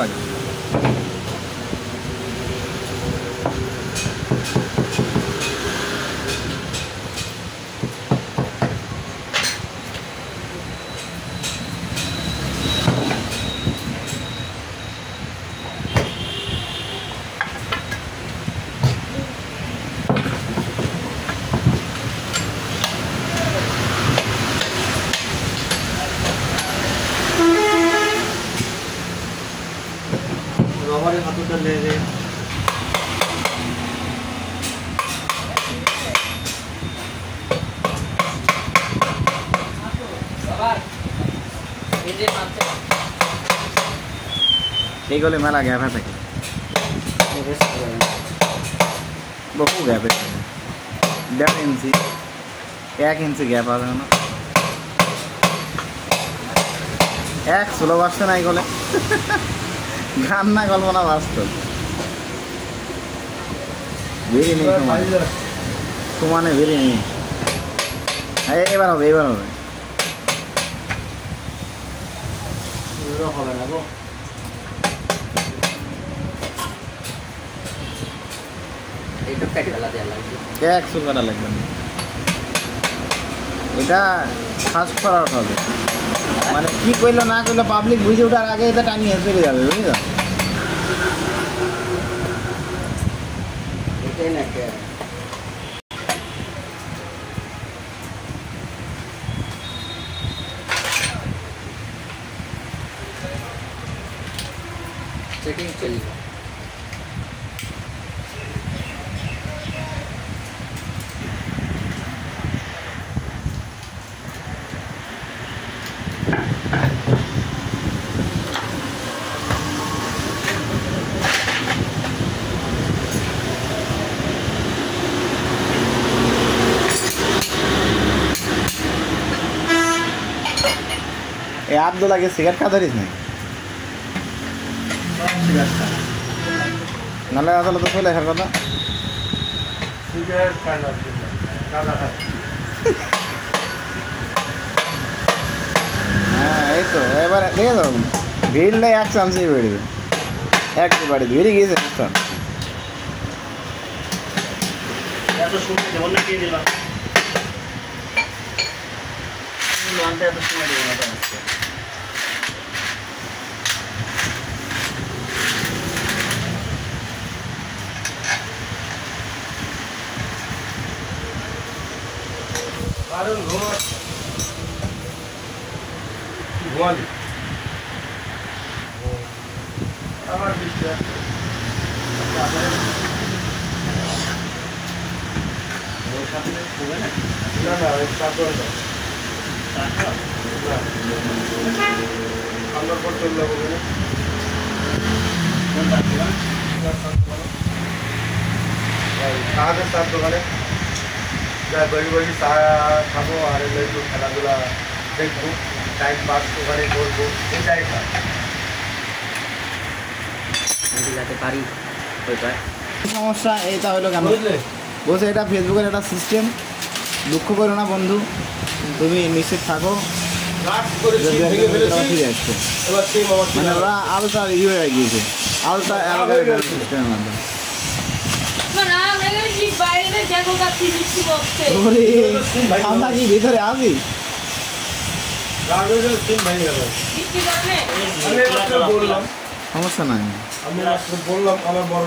লাগে। রবারের হাতুটা লেগে এইগুলো মেলা গ্যাপ থাকে, বহু গ্যাপ থাকে, 1.5 ইঞ্চি 1 ইঞ্চি গ্যাপ আছে না, এক স্লো বাসছে না এইগুলো, গান না কল্পনা বাস্তব। বেরিয়ে নেই সমানে বেরিয়ে নেই, এবার হবে এবার হবে। হবে না গো, এক চুল কাটা লাগবে না, এটা ফার্স্ট ফরওয়ার্ড হবে, মানে কি করলো না করলো পাবলিক বুঝে ওঠার আগে এটা টানিয়ে চলে যাবে, বুঝলি? এটাই না কে চেকিং চলবে। এই আব্দুল্লাহকে সিগারেট খা ধরিস না, নাহলে আসলে তো চলে আসার কথা। হ্যাঁ এই তো এবার দেখে তো ভিড়টাই এক চান্সেই বেড়েছে, এক বাড়ি বেরিয়ে গিয়েছে। এত সময় দেবো না, কে দিলাম আনতে, এত সময় দেবো না। কারণ ঘর বল আমার বিশ্বাস না না আমরা পর চলে যাবো কাদের সাথ দোকানে যা বড়ি বড়ি চা খাবো আর একটু খেলাধুলা দেখবো, টাইম পাস ওখানে করবো, এটাই যাতে পারি সমস্যা এটা হলো কেন বলছে, এটা ফেসবুকের একটা সিস্টেম, দুঃখ করো না বন্ধু, তুমি নিশ্চিত থাকো ফিরে আসছে। মানে ওরা আলট্রা ইয়ে হয়ে গিয়েছে, আলট্রা অ্যালগরিদম সিস্টেমের মাধ্যমে। আমরা কি ভিতরে আছি? সমস্যা নাই, আমি বললাম আমার বড়